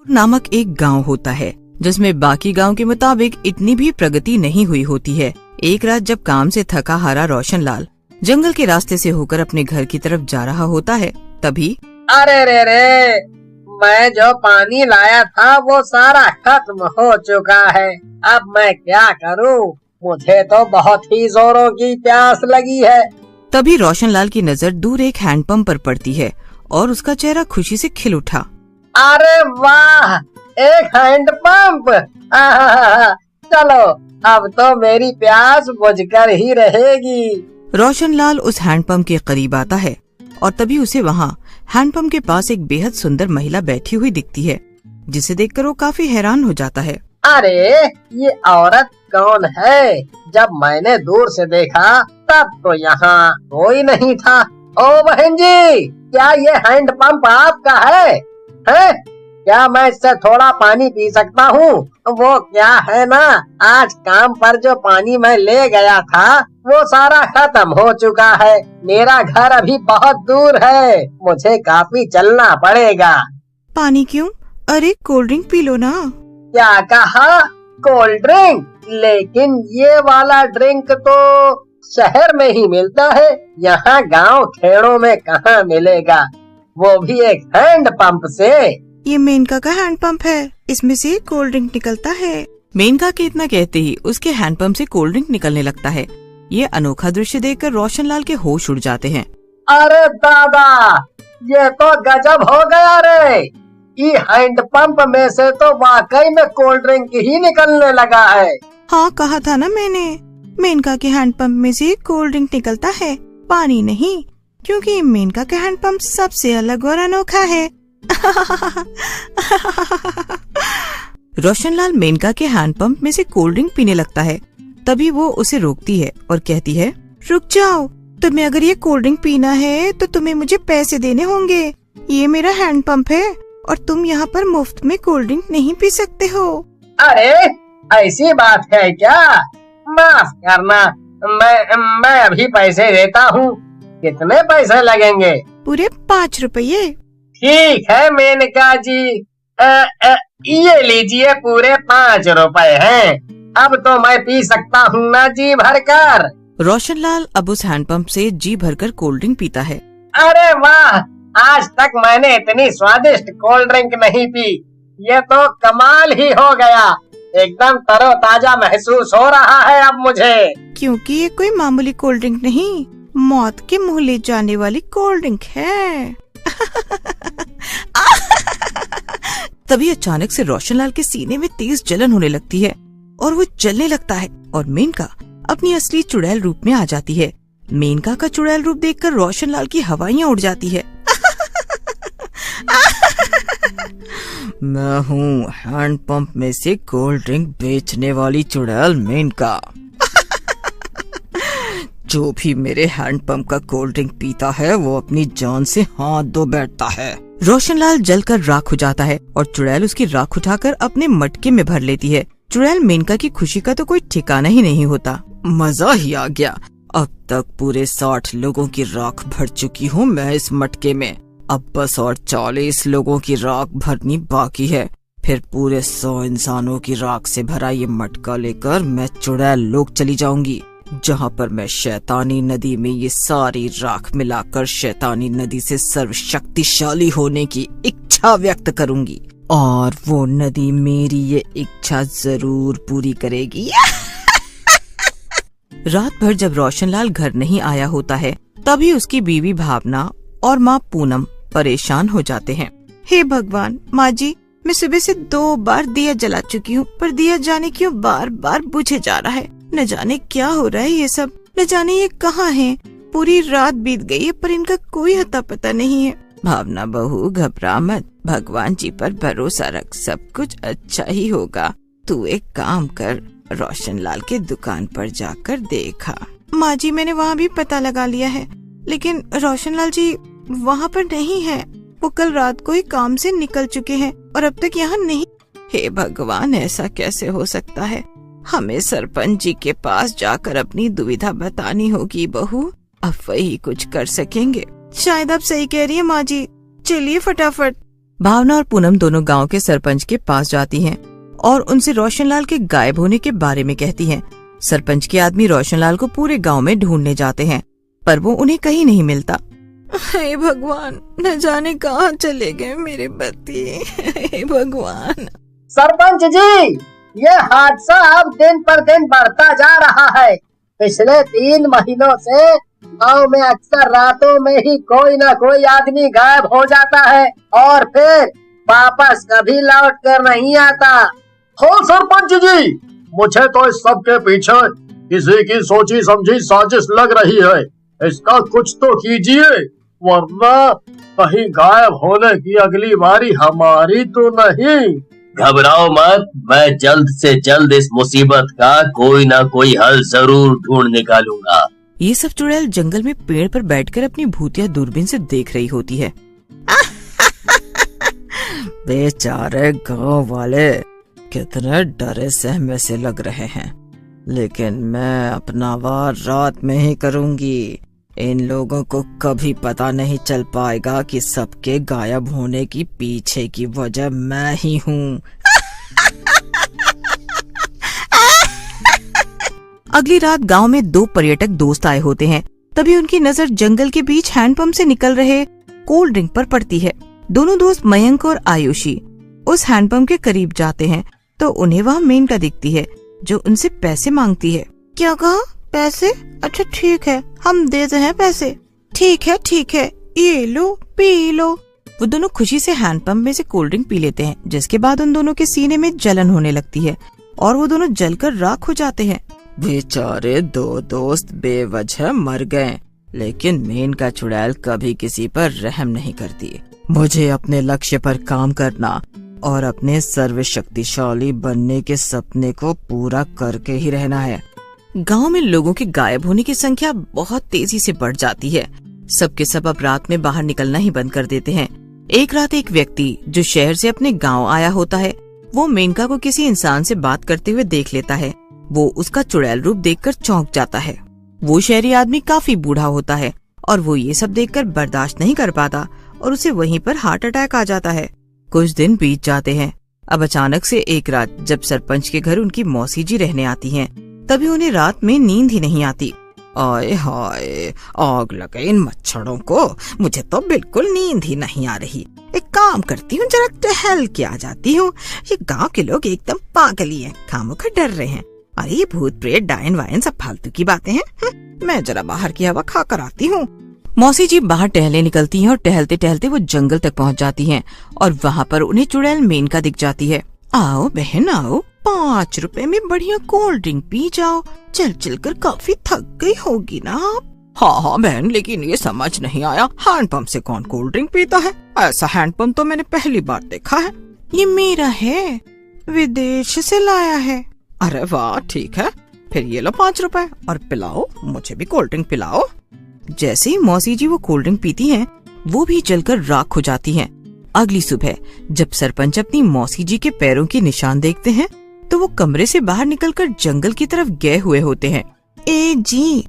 नामक एक गांव होता है जिसमें बाकी गांव के मुताबिक इतनी भी प्रगति नहीं हुई होती है। एक रात जब काम से थका हारा रोशनलाल जंगल के रास्ते से होकर अपने घर की तरफ जा रहा होता है, तभी अरे रे, मैं जो पानी लाया था वो सारा खत्म हो चुका है। अब मैं क्या करूं? मुझे तो बहुत ही जोरों की प्यास लगी है। तभी रोशनलाल की नजर दूर एक हैंडपंप पर पड़ती है और उसका चेहरा खुशी से खिल उठा। अरे वाह, एक हैंडपंप! चलो, अब तो मेरी प्यास बुझकर ही रहेगी। रोशनलाल उस हैंडपंप के करीब आता है और तभी उसे वहाँ हैंडपंप के पास एक बेहद सुंदर महिला बैठी हुई दिखती है, जिसे देखकर वो काफी हैरान हो जाता है। अरे, ये औरत कौन है? जब मैंने दूर से देखा तब तो यहाँ कोई नहीं था। ओ बहन जी, क्या ये हैंडपंप आपका है? क्या मैं इससे थोड़ा पानी पी सकता हूँ? वो क्या है ना, आज काम पर जो पानी मैं ले गया था वो सारा खत्म हो चुका है। मेरा घर अभी बहुत दूर है, मुझे काफी चलना पड़ेगा। पानी क्यों? अरे कोल्ड ड्रिंक पी लो ना। क्या कहा? Cold drink? लेकिन ये वाला ड्रिंक तो शहर में ही मिलता है, यहाँ गांव खेड़ों में कहाँ मिलेगा, वो भी एक हैंड पंप से। ये मेनका का हैंडपंप है, इसमें से कोल्ड ड्रिंक निकलता है। मेनका के इतना कहते ही उसके हैंडपंप से कोल्ड ड्रिंक निकलने लगता है। ये अनोखा दृश्य देखकर रोशनलाल के होश उड़ जाते हैं। अरे दादा, ये तो गजब हो गया रे! ये हैंडपंप में से तो वाकई में कोल्ड ड्रिंक ही निकलने लगा है। हाँ, कहा था ना मैंने, मेनका के हैंडपंप में से कोल्ड ड्रिंक निकलता है, पानी नहीं, क्योंकि मेनका का हैंडपंप सबसे अलग और अनोखा है। रोशनलाल मेनका के हैंडपंप में से कोल्ड ड्रिंक पीने लगता है। तभी वो उसे रोकती है और कहती है, रुक जाओ, तुम्हें अगर ये कोल्ड ड्रिंक पीना है तो तुम्हें मुझे पैसे देने होंगे। ये मेरा हैंडपंप है और तुम यहाँ पर मुफ्त में कोल्ड ड्रिंक नहीं पी सकते हो। अरे, ऐसी बात है क्या? माफ करना, मैं अभी पैसे देता हूँ। कितने पैसे लगेंगे? पूरे 5 रुपये। ठीक है मेनका जी, ये लीजिए, पूरे 5 रुपए हैं। अब तो मैं पी सकता हूँ ना जी भरकर। रोशनलाल अब उस हैंडपंप से जी भरकर कोल्ड ड्रिंक पीता है। अरे वाह, आज तक मैंने इतनी स्वादिष्ट कोल्ड ड्रिंक नहीं पी। ये तो कमाल ही हो गया, एकदम तरोताजा महसूस हो रहा है अब मुझे। क्योंकि ये कोई मामूली कोल्ड ड्रिंक नहीं, मौत के मुंह ले जाने वाली कोल्ड ड्रिंक है। तभी अचानक से रोशनलाल के सीने में तेज जलन होने लगती है और वो जलने लगता है और मेनका अपनी असली चुड़ैल रूप में आ जाती है। मेनका का चुड़ैल रूप देखकर रोशनलाल की हवाइयाँ उड़ जाती है। मैं हूँ हैंडपंप में से कोल्ड ड्रिंक बेचने वाली चुड़ैल मेनका। जो भी मेरे हैंडपंप का कोल्ड ड्रिंक पीता है वो अपनी जान से हाथ धो बैठता है। रोशनलाल जलकर राख हो जाता है और चुड़ैल उसकी राख उठाकर अपने मटके में भर लेती है। चुड़ैल मेनका की खुशी का तो कोई ठिकाना ही नहीं होता। मजा ही आ गया, अब तक पूरे 60 लोगों की राख भर चुकी हूँ मैं इस मटके में। अब बस और 40 लोगों की राख भरनी बाकी है, फिर पूरे 100 इंसानों की राख से भरा ये मटका लेकर मैं चुड़ैल लोक चली जाऊंगी, जहाँ पर मैं शैतानी नदी में ये सारी राख मिलाकर शैतानी नदी से सर्वशक्तिशाली होने की इच्छा व्यक्त करूंगी और वो नदी मेरी ये इच्छा जरूर पूरी करेगी। रात भर जब रोशनलाल घर नहीं आया होता है तभी उसकी बीवी भावना और माँ पूनम परेशान हो जाते हैं। हे भगवान, माँ जी, मैं सुबह से 2 बार दिया जला चुकी हूँ, पर दिया जाने क्यों बार बार बुझे जा रहा है। न जाने क्या हो रहा है ये सब, न जाने ये कहाँ हैं। पूरी रात बीत गई है पर इनका कोई अता पता नहीं है। भावना बहू, घबरा मत, भगवान जी पर भरोसा रख, सब कुछ अच्छा ही होगा। तू एक काम कर, रोशनलाल के दुकान पर जाकर देखा। माँ जी, मैंने वहाँ भी पता लगा लिया है, लेकिन रोशनलाल जी वहाँ पर नहीं है। वो कल रात को ही काम से निकल चुके हैं और अब तक यहाँ नहीं। हे भगवान, ऐसा कैसे हो सकता है? हमें सरपंच जी के पास जाकर अपनी दुविधा बतानी होगी बहू, अब वही कुछ कर सकेंगे। शायद आप सही कह रही है माँ जी, चलिए फटाफट। भावना और पूनम दोनों गांव के सरपंच के पास जाती हैं और उनसे रोशनलाल के गायब होने के बारे में कहती हैं। सरपंच के आदमी रोशनलाल को पूरे गांव में ढूंढने जाते हैं, पर वो उन्हें कहीं नहीं मिलता। हे भगवान, न जाने कहाँ चले गए मेरे पति। हे भगवान। सरपंच जी, ये हादसा अब दिन पर दिन बढ़ता जा रहा है। पिछले 3 महीनों से गाँव में अक्सर रातों में ही कोई न कोई आदमी गायब हो जाता है और फिर वापस कभी लौट कर नहीं आता। हो सरपंच जी, मुझे तो इस सब के पीछे किसी की सोची समझी साजिश लग रही है। इसका कुछ तो कीजिए, वरना कहीं गायब होने की अगली बारी हमारी तो नहीं। घबराओ मत, मैं जल्द से जल्द इस मुसीबत का कोई ना कोई हल जरूर ढूंढ निकालूंगा। ये सब चुड़ैल जंगल में पेड़ पर बैठकर अपनी भूतिया दूरबीन से देख रही होती है। बेचारे गांव वाले कितने डरे सहमे से लग रहे हैं, लेकिन मैं अपना वार रात में ही करूंगी। इन लोगों को कभी पता नहीं चल पाएगा कि सबके गायब होने की पीछे की वजह मैं ही हूँ। अगली रात गांव में 2 पर्यटक दोस्त आए होते हैं। तभी उनकी नजर जंगल के बीच हैंडपंप से निकल रहे कोल्ड ड्रिंक पर पड़ती है। दोनों दोस्त मयंक और आयुषी उस हैंडपंप के करीब जाते हैं तो उन्हें वहाँ मेनका दिखती है, जो उनसे पैसे मांगती है। क्या कहा? पैसे? अच्छा ठीक है, हम देते हैं पैसे। ठीक है, ये लो, पी लो। वो दोनों खुशी से हैंडपंप में से कोल्ड ड्रिंक पी लेते हैं, जिसके बाद उन दोनों के सीने में जलन होने लगती है और वो दोनों जलकर राख हो जाते हैं। बेचारे 2 दोस्त बेवजह मर गए, लेकिन मेनका चुड़ैल कभी किसी पर रहम नहीं करती। मुझे अपने लक्ष्य पर काम करना और अपने सर्वशक्तिशाली बनने के सपने को पूरा करके ही रहना है। गांव में लोगों के गायब होने की संख्या बहुत तेजी से बढ़ जाती है। सबके सब अब रात में बाहर निकलना ही बंद कर देते हैं। एक रात एक व्यक्ति जो शहर से अपने गांव आया होता है, वो मेनका को किसी इंसान से बात करते हुए देख लेता है। वो उसका चुड़ैल रूप देखकर चौंक जाता है। वो शहरी आदमी काफी बूढ़ा होता है और वो ये सब देखकर बर्दाश्त नहीं कर पाता और उसे वहीं पर हार्ट अटैक आ जाता है। कुछ दिन बीत जाते हैं। अब अचानक से एक रात जब सरपंच के घर उनकी मौसी जी रहने आती हैं, तभी उन्हें रात में नींद ही नहीं आती। आए हाय, आग लगे इन मच्छरों को, मुझे तो बिल्कुल नींद ही नहीं आ रही। एक काम करती हूँ, जरा टहल के आ जाती हूँ। ये गांव के लोग एकदम पागल ही हैं, खामोखा डर रहे हैं। अरे ये भूत प्रेत डायन वायन सब फालतू की बातें हैं। मैं जरा बाहर की हवा खा कर आती हूँ। मौसी जी बाहर टहलने निकलती हैं और टहलते टहलते वो जंगल तक पहुँच जाती हैं और वहाँ पर उन्हें चुड़ैल मेनका दिख जाती है। आओ बहन आओ, 5 रुपए में बढ़िया कोल्ड ड्रिंक पी जाओ। चल कर काफी थक गई होगी ना आप। हाँ बहन, लेकिन ये समझ नहीं आया, हैंडपंप से कौन कोल्ड ड्रिंक पीता है? ऐसा हैंडपंप तो मैंने पहली बार देखा है। ये मेरा है, विदेश से लाया है। अरे वाह, ठीक है, फिर ये लो 5 रुपए और पिलाओ, मुझे भी कोल्ड ड्रिंक पिलाओ। जैसे ही मौसी जी वो कोल्ड ड्रिंक पीती हैं, वो भी जलकर राख हो जाती हैं। अगली सुबह जब सरपंच अपनी मौसी जी के पैरों के निशान देखते हैं, तो वो कमरे से बाहर निकलकर जंगल की तरफ गए हुए होते हैं। ए जी,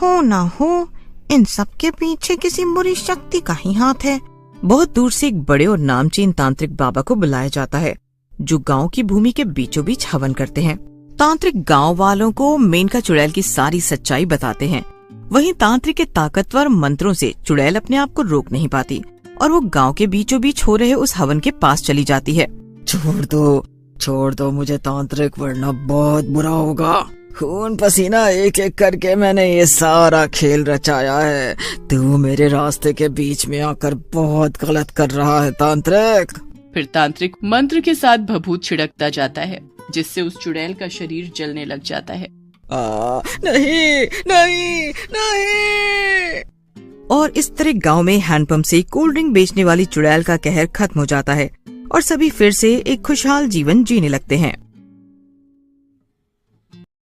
हो ना हो, इन सब के पीछे किसी बुरी शक्ति का ही हाथ है। बहुत दूर से एक बड़े और नामचीन तांत्रिक बाबा को बुलाया जाता है, जो गांव की भूमि के बीचों बीच हवन करते हैं। तांत्रिक गांव वालों को मेनका चुड़ैल की सारी सच्चाई बताते हैं। वहीं तांत्रिक के ताकतवर मंत्रों से चुड़ैल अपने आप को रोक नहीं पाती और वो गांव के बीचों बीच हो रहे उस हवन के पास चली जाती है। छोड़ दो मुझे तांत्रिक, वरना बहुत बुरा होगा। खून पसीना एक एक करके मैंने ये सारा खेल रचाया है। तू मेरे रास्ते के बीच में आकर बहुत गलत कर रहा है तांत्रिक। फिर तांत्रिक मंत्र के साथ भभूत छिड़कता जाता है, जिससे उस चुड़ैल का शरीर जलने लग जाता है। नहीं। और इस तरह गांव में हैंडपंप से कोल्ड ड्रिंक बेचने वाली चुड़ैल का कहर खत्म हो जाता है और सभी फिर से एक खुशहाल जीवन जीने लगते हैं।